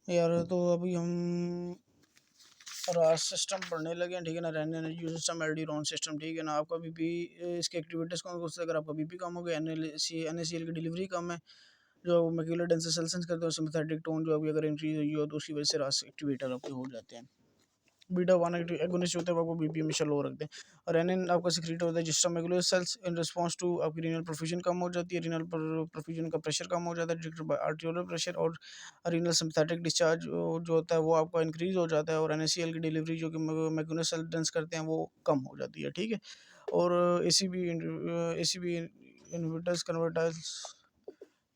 यार तो अभी हम रास सिस्टम पढ़ने लगे हैं, ठीक है ना। रेनिन एनर्जी सिस्टम, एल्डिरोन सिस्टम, ठीक है ना। आपका बीपी, इसके एक्टिविटीज़ कौन कौन से, अगर आपका बीपी कम हो गया, एनएसीएल की डिलीवरी कम है, जो मैक्यूलर डेंस सेल सेंस करते हैं, सिंपैथेटिक टोन जो आपकी अगर इंक्रीज हुई हो तो उसकी वजह से रास एक्टिवेटर आपके हो जाते हैं। बीटा वन एगोनिस्ट होते हैं, वो आपको बीपी हमेशा लो रखते हैं। और रेनिन आपका सिक्रीट होता है जिस्ट्रोमेगुलर सेल्स इन रिस्पांस टू आपकी रीनल परफ्यूजन कम हो जाती है, रीनल परफ्यूजन का प्रेशर कम हो जाता है डिटेक्टेड बाय आर्टियोलर प्रेशर, और रीनल सिंपैथेटिक डिस्चार्ज जो होता है वो आपका इंक्रीज हो जाता है, और एनएसीएल की डिलीवरी जो कि मैक्यूलर सेल डेंस करते हैं वो कम हो जाती है, ठीक है। और एसीबी इनवर्टर्स कन्वर्टर्स,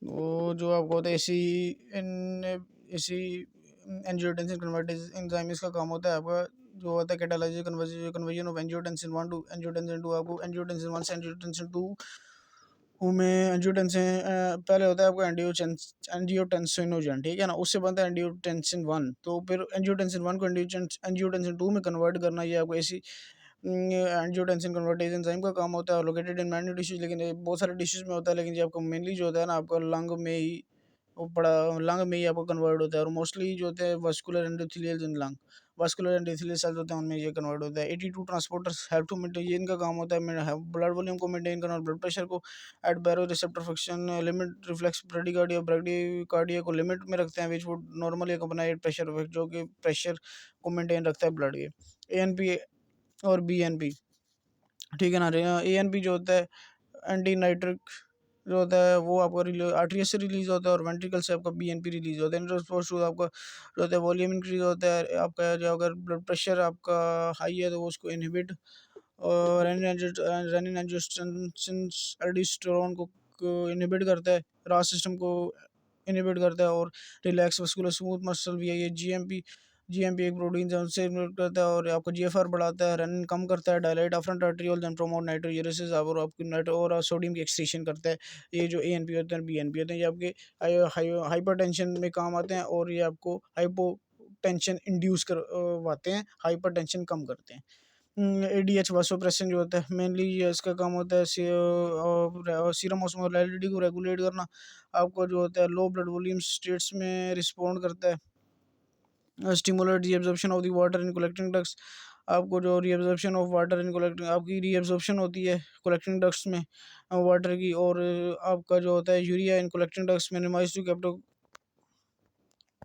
वो जो आपको होता है एसी एंजियोटेंसिन कन्वर्टेज एंजाइम, इसका काम होता है आपका जो होता है catalyse conversion of angiotensin 1 to angiotensin 2। आपको एंजियोटेंसिन 1 से एंजियोटेंसिन 2 में एंजियोटेंसिन पहले होता है आपको एंजियोटेंसिनोजन, ठीक है ना, उससे बनता है एंजियोटेंसिन 1, तो फिर एंजियोटेंसिन 1 को एंजियोटेंसिन 2 में कन्वर्ट करना, ये आपको ऐसी एंजियोटेंसिन कन्वर्टेज एंजाइम का काम होता है, लोकेटेड इन मैनी टिश्यूज, लेकिन ये बहुत सारे टिश्यूज में होता है, लेकिन ये आपको मेनली जो होता है ना आपका लंग में ही, वो बड़ा लंग में ही आपको कन्वर्ट होता है, और मोस्टली जो होते हैं वास्कुलर एंडोथेलियल इन लंग, वास्कुलर एंडोथेलियल सेल्स होते हैं उनमें ये कन्वर्ट होता है। 82 ट्रांसपोर्टर्स हेल्प टू मेंटेन, ये इनका काम होता है ब्लड वॉल्यूम को मेंटेन करना और ब्लड प्रेशर को, at baroreceptor function limit reflex bradycardia को लिमिट में रखते हैं, which would normally accompany pressure effect, जो कि प्रेशर को मेंटेन रखता है ब्लड के। एएनपी और बीएनपी, ठीक है ना। एएनपी जो होता है एंटी नाइट्रिक जो होता है वो आपका आर्टरी से रिलीज होता है, और वेंट्रिकल से आपका बीएनपी रिलीज होता है। इन रिस्पॉन्स टू आपका जो होता है वॉल्यूम इंक्रीज होता है आपका, जो अगर ब्लड प्रेशर आपका हाई है तो वो उसको इनहिबिट, और रेनिन एंजियोटेंसिन एल्डोस्टेरोन को इनहिबिट करता है, रास सिस्टम को इनहिबिट करता है, और रिलैक्स मस्कुलर स्मूथ मसल भी है ये। जीएमपी एक प्रोटीन है, उनसे इनहिबिट करता है, और आपका जीएफआर बढ़ाता है, रेनिन कम करता है, dilate afferent arterioles and promote nitrogenesis, और आपकी और सोडियम की एक्सक्रीशन करता है। ये जो एएनपी होते हैं बीएनपी होते हैं, ये आपके हाइपरटेंशन में काम आते हैं, और ये आपको हाइपोटेंशन इंड्यूस करवाते हैं, हाइपरटेंशन कम करते हैं। एडीएच वासोप्रेसिन जो होता है मेनली ये इसका काम होता है सीरम ऑस्मोलैरिटी को रेगुलेट करना, आपको जो होता है लो ब्लड वॉल्यूम स्टेट्स में रिस्पॉन्ड करता है, stimulate reabsorption of the water in collecting ducts, आपको जो reabsorption of water in collecting, आपकी रीअब्जॉर्प्शन होती है कलेक्टिंग डक्ट्स में वाटर की, और आपका जो होता है urea in collecting ducts minimize to कैप्टो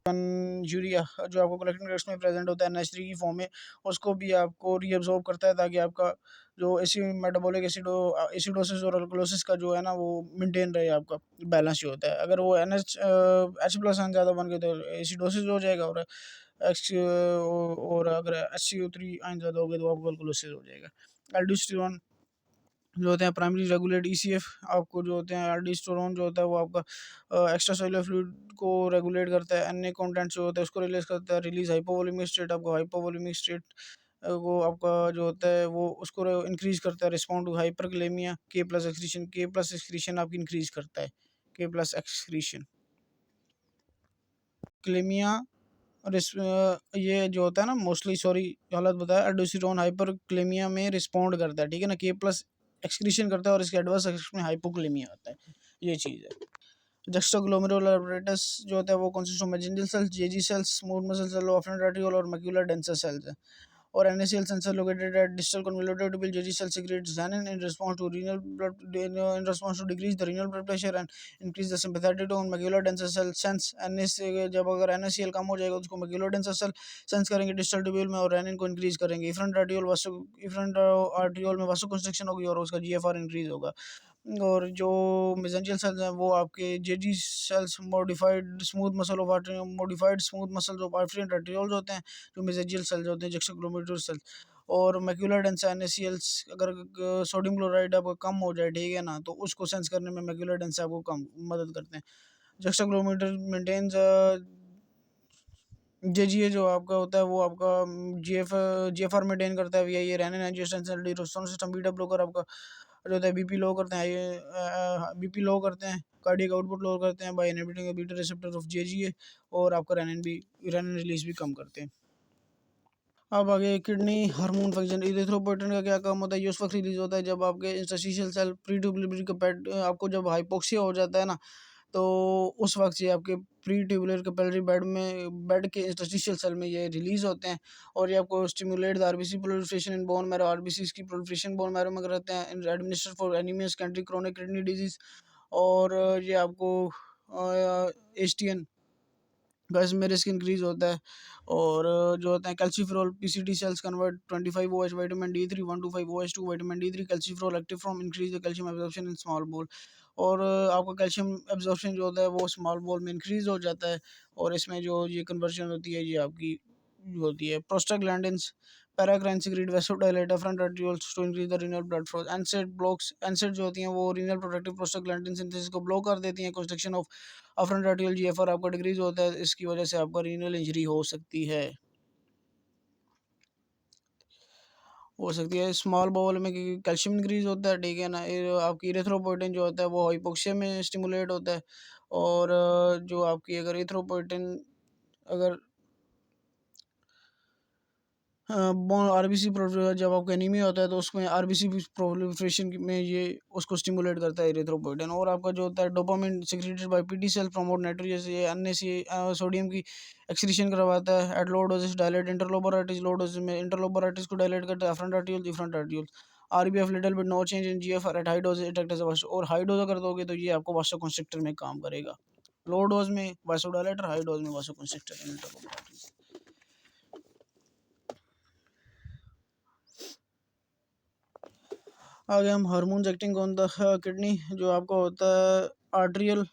यूरिया जो आपको कलेक्टिंग डक्ट्स में प्रेजेंट होता है NH3 की फॉर्म में, उसको भी आपको रीअब्जॉर्ब करता है, ताकि आपका जो मेटाबॉलिक एसिडोसिस और अल्कलोसिस का जो है ना वो मेंटेन रहे, आपका बैलेंस जो होता है। अगर वो H प्लस आयन ज़्यादा बन गए तो एसिडोसिस हो जाएगा, और अगर HCO3 आयन ज़्यादा हो गए तो आपको अल्कलोसिस हो जाएगा। एल्डोस्टेरोन जो होते हैं प्राइमरी रेगुलेट ईसीएफ, आपको जो होते हैं एल्डोस्टेरोन जो होता है वो आपका एक्स्ट्रा सेलुलर फ्लूइड को रेगुलेट करता है, अन्य कंटेंट जो होता है उसको रिलीज करता है, रिलीज हाइपोवोलेमिक स्टेट, आपको हाइपोवोलेमिक स्टेट वो आपका जो होता है वो उसको इंक्रीज करता है, रिस्पॉन्ड टू हाइपरक्लेमिया, के प्लस एक्सक्रीशन आपकी इंक्रीज करता है, के प्लस एक्सक्रीशन क्लेमिया। और ये जो होता है ना मोस्टली, सॉरी गलत बताया, एल्डोस्टेरोन हाइपरक्लेमिया में रिस्पॉन्ड करता है, ठीक है ना, के प्लस एक्सक्रीशन करता है, और इसके एडवर्स इफेक्ट में हाइपोक्लेमिया आता है, ये चीज़ है। जस्टोग्लोमेरुलर apparatus जो होता है वो consist of messenger cells, JG cells, smooth muscle cell, afferent arteriole और मैक्युलर डेंसर सेल्स है। और NaCl sensor located at distal convoluted tubule, JG cell secretes xanin in response to decrease the renal blood pressure and increase the sympathetic tone। Macula densa cell sense NaCl, जब अगर NaCl कम हो जाएगा तो उसको macula densa cell sense करेंगे distal tubule में, और रेनिन को इंक्रीज करेंगे। इफरेंट आर्टियोल में वासो कंस्ट्रक्शन होगी और उसका जीएफआर इंक्रीज होगा। और जो मेसेंजियल सेल्स हैं वो आपके JG cells modified smooth muscle of artery arterioles होते हैं, जो मेसेंजियल सेल्स होते हैं, जक्सोग्लोमेरुलर सेल्स। और मैक्युलर डेंसर NaCl, अगर सोडियम क्लोराइड आपका कम हो जाए, ठीक है ना, तो उसको सेंस करने में मैक्युलर डेंसर आपको कम मदद करते हैं। जक्सोग्लोमेरुलर मेंटेन्स जेजीए जो आपका होता है वो आपका जीएफआर मेंटेन करता है, ये renin angiotensin system beta blocker आपका जो होता है बीपी लो करते हैं, ये बीपी लो करते हैं, कार्डियक आउटपुट लो करते हैं by inhibiting beta receptor of JGA, और आपका रेनिन रिलीज भी कम करते हैं। अब आगे किडनी हार्मोन फंक्शन, इरिथ्रोपोएटिन का क्या काम होता है, ये उस वक्त रिलीज होता है जब आपके इंटरस्टिशियल सेल प्री ट्यूबुलर आपको जब हाइपोक्सिया हो जाता है ना, तो उस वक्त ये आपके प्री ट्यूबुलर कैपिलरी बेड के इंटरस्टिशियल सेल में ये रिलीज़ होते हैं, और ये आपको stimulate the RBC proliferation in bone marrow, RBC की प्रोलिफरेशन बोन मैरो में करते हैं, administer for anaemia secondary chronic kidney disease. और ये आपको एसटीएन गैस में रिस्क इंक्रीज होता है। और जो होता है calciferol PCT cells convert 25 OH vitamin D 3 125 OH2 vitamin D 3 calciferol active form increase the calcium absorption in small बोल। और आपका कैल्शियम एब्जॉर्प्शन जो होता है वो स्मॉल बोल में इंक्रीज हो जाता है, और इसमें जो ये कन्वर्जन होती है ये आपकी होती है prostaglandins paracrine secrete vasodilator afferent arterioles to increase the renal blood flow. NSAID blocks, NSAID जो होती हैं वो रीनल प्रोटेक्टिव प्रोस्टाग्लैंडिन सिंथेसिस को ब्लॉक कर देती हैं। Constriction of afferent arterial GFR आपका डिक्रीज होता है, इसकी वजह से आपका रीनल इंजरी हो सकती है स्मॉल बाउल में, क्योंकि कैल्शियम इंक्रीज होता है, ठीक है ना। आपकी इरेथ्रोपोइटिन जो होता है वो हाइपोक्सिया में स्टिमुलेट होता है। और जो आपकी अगर इरेथ्रोपोइटिन अगर आरबीसी जब आपका एनीमिया होता है तो उसमें आरबीसी प्रोलिफरेशन में ये उसको स्टिमुलेट करता है इरिथ्रोपोइटिन। और आपका जो होता है dopamine secreted by PT cell promote nitrogen, ये एनएसी सोडियम की एक्सक्रीशन करवाता है। At low doses dilate interlobar arteries, low doses में इंटरलोबर आर्टरीज को डायलेट करता है। Afferent arteriole efferent arteriole RBF little bit no change in GFR at high dose it act as a vaso. और high dose अगर दोगे तो ये आपको वासोकंस्ट्रिक्टर में काम करेगा। लो डोज में वासोडायलेटर, हाई डोज में वासोकंस्ट्रिक्टर इंटरलोबर आर्टरीज। आगे हम hormones acting on the kidney, जो आपका होता है आर्ट्रियल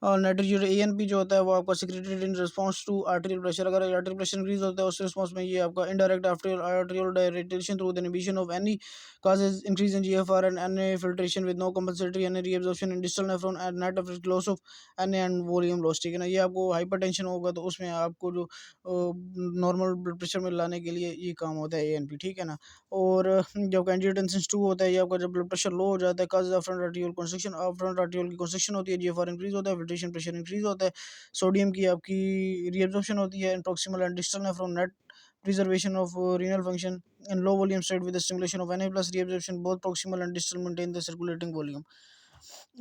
और नाइट्रोजन एएनपी जो होता है वो आपका secreted in response to arterial pressure. अगर आर्टेरियल प्रेशर इंक्रीज होता है उस रिस्पांस में ये आपका इनडायरेक्ट आर्टेरियल डायरेक्टेशन through the inhibition of any causes increase in GFR and Na filtration with no compensatory Na reabsorption in distal nephron and net of loss of Na and volume loss, ठीक है ना। ये आपको hypertension होगा तो उसमें आपको जो नॉर्मल ब्लड प्रेशर में लाने के लिए ये काम होता है एएनपी, ठीक है ना। और जब एंजियोटेंसिन 2 होता है ये आपका जब ब्लड प्रेशर लो हो जाता है causes of front arteriole constriction, front arteriole की कंस्ट्रक्शन होती है, जीएफआर इंक्रीज होता है, फिल्ट्रेशन प्रेशर इंक्रीज होता है, सोडियम की आपकी रीअब्जॉर्प्शन होती है, proximal and distal nephron net preservation of renal function in low volume state with the stimulation of Na plus reabsorption both proximal and distal maintain the circulating volume।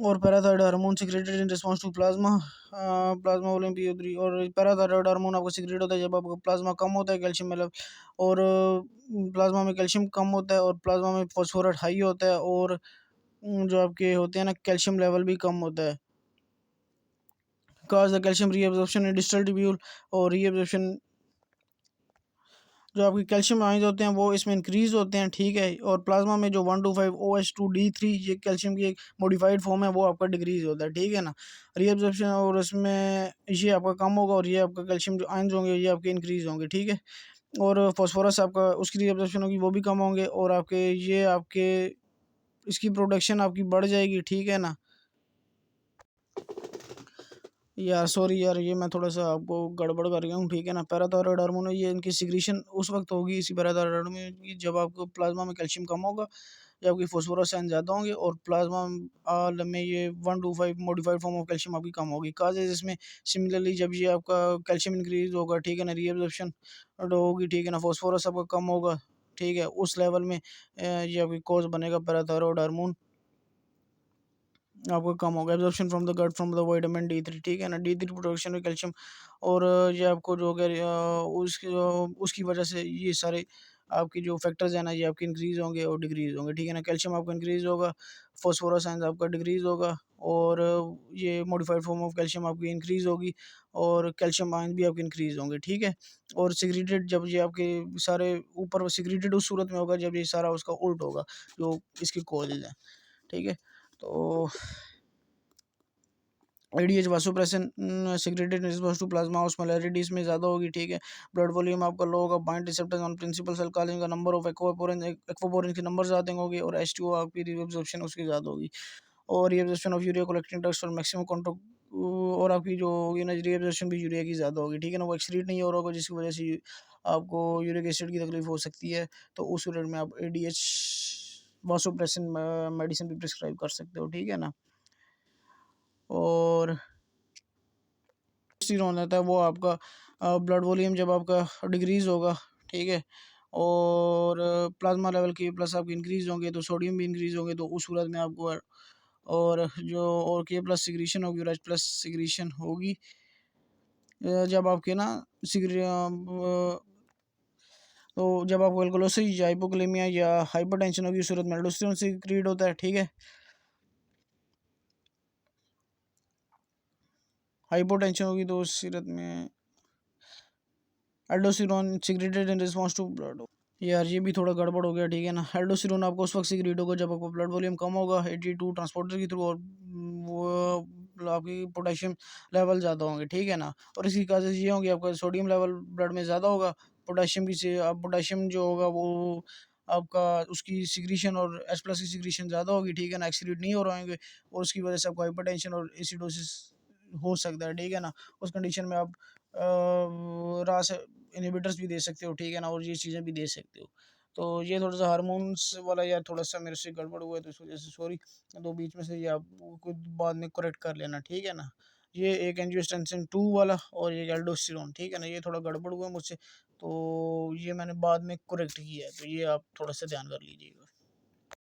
और parathyroid hormone secreted in response to plasma volume PO3। और parathyroid hormone आपको secrete होता है जब आपका plasma कम होता है calcium में और प्लाज्मा में कैल्शियम कम होता है और प्लाज्मा में फॉस्फोरस हाई होता है, और जो आपके होते हैं ना कैल्शियम लेवल भी कम होता है। cause the calcium reabsorption in distal tubule और reabsorption जो आपके कैल्शियम आयंस होते हैं वो इसमें इंक्रीज होते हैं, ठीक है। और प्लाज्मा में जो 125 OH2D3 ये कैल्शियम की एक मॉडिफाइड फॉर्म है वो आपका डिक्रीज होता है, ठीक है ना। रीअब्जॉर्प्शन और इसमें ये आपका कम होगा और ये आपका कैल्शियम जो आयंस होंगे ये आपके इंक्रीज होंगे, ठीक है। और फॉस्फोरस आपका उसकी रीअब्जॉर्प्शन होगी वो भी कम होंगे, और आपके ये आपके इसकी प्रोडक्शन आपकी बढ़ जाएगी, ठीक है ना। यार सॉरी यार, ये मैं थोड़ा सा आपको गड़बड़ कर गया हूँ, ठीक है ना। पैराथायरॉयड हार्मोन है ये इनकी सिक्रीशन उस वक्त होगी इसी पैराथायरॉयड में कि जब आपको प्लाज्मा में कैल्शियम कम होगा या आपकी फॉस्फोरस आयन ज़्यादा होंगे, और प्लाज्मा में ये 125 मॉडिफाइड फॉर्म ऑफ कैल्शियम आपकी कम होगी। काजेज इसमें सिमिलरली जब ये आपका कैल्शियम इंक्रीज होगा, ठीक है ना, रीअब्जॉर्प्शन होगी, ठीक है ना, फॉस्फोरस आपका कम होगा, ठीक है, उस लेवल में ये आपकी कॉज बनेगा पैराथायरॉयड हार्मोन आपको कम होगा। Absorption from the gut from the vitamin D3, ठीक है ना, D3 प्रोडक्शन में कैल्शियम, और ये आपको जो अगर उसकी वजह से ये सारे आपकी जो फैक्टर्स हैं ना ये आपके इंक्रीज होंगे और डिक्रीज होंगे, ठीक है ना। कैल्शियम आपका इंक्रीज होगा, फॉस्फोरस आयंस आपका डिक्रीज होगा, और ये मॉडिफाइड फॉर्म ऑफ कैल्शियम आपकी इंक्रीज होगी, और कैल्शियम आयन भी आपके इंक्रीज होंगे, ठीक है। और सिक्रीटेड जब ये आपके सारे ऊपर सिक्रीटेड उस सूरत में होगा जब ये सारा उसका उल्ट होगा जो इसकी कॉजेज हैं, ठीक है। तो ADH vasopressin secreted in response to plasma osmolarities में ज़्यादा होगी, ठीक है। ब्लड वॉल्यूम आपका लो होगा, bind receptors on principal cell calling का नंबर ऑफ एक्वापोरिन के नंबर ज़्यादा होंगे, और H2O आपकी रीअब्जॉर्प्शन उसकी ज़्यादा होगी, और reabsorption of urea collecting ducts और मैक्सिमम कंट्रोल, और आपकी जो होगी ना रीअब्जॉर्प्शन भी यूरिया की ज़्यादा होगी, ठीक है ना, वो एक्सक्रीट नहीं हो रहा होगा जिसकी वजह से आपको यूरिक एसिड की तकलीफ हो सकती है। तो उस पीरियड में आप ADH वासोप्रेसिन मेडिसिन भी प्रिस्क्राइब कर सकते हो, ठीक है ना। और टेस्टोस्टेरोन रहता है वो आपका ब्लड वॉल्यूम जब आपका डिक्रीज होगा, ठीक है, और प्लाज्मा लेवल की प्लस आपके इंक्रीज होंगे तो सोडियम भी इंक्रीज होंगे, तो उस सूरत में आपको और जो और के प्लस सिक्रीशन होगी और एच प्लस सिक्रीशन होगी जब आपके ना तो जब आपको अल्कोलोसिस या हाइपोक्लेमिया या हाइपरटेंशन होगी उस सूरत में एल्डोस्टेरोन सीक्रेट होता है, ठीक है। हाइपोटेंशन होगी तो उस सूरत में aldosterone secreted in response to blood. यार ये भी थोड़ा गड़बड़ हो गया, ठीक है ना। एल्डोस्टेरोन आपको उस वक्त सीक्रेट होगा जब आपको ब्लड वॉल्यूम कम होगा 82 ट्रांसपोर्टर के थ्रू, और वो आपकी पोटेशियम लेवल ज़्यादा होंगे, ठीक है ना। और इसकी काजेज़ ये होंगी, आपका सोडियम लेवल ब्लड में ज़्यादा होगा, पोटेशियम की से आप पोटेशियम जो होगा वो आपका उसकी सिक्रीशन और एच प्लस की सिक्रीशन ज़्यादा होगी, ठीक है ना, एक्सीक्रीट नहीं हो रहे होंगे, और उसकी वजह से आपको हाइपरटेंशन और एसिडोसिस हो सकता है, ठीक है ना। उस कंडीशन में आप रास इनहिबिटर्स भी दे सकते हो, ठीक है ना, और ये चीज़ें भी दे सकते हो। तो ये थोड़ा सा हार्मोन्स वाला यार थोड़ा सा मेरे से गड़बड़ हुआ है, तो इस वजह से सॉरी। तो बीच में से ये आप कुछ बाद में करेक्ट कर लेना, ठीक है ना। ये एक एंजियोटेंसिन 2 वाला और ये एल्डोस्टेरोन, ठीक है ना, ये थोड़ा गड़बड़ हुआ मुझसे, तो ये मैंने बाद में करेक्ट किया है, तो ये आप थोड़ा सा ध्यान कर लीजिएगा।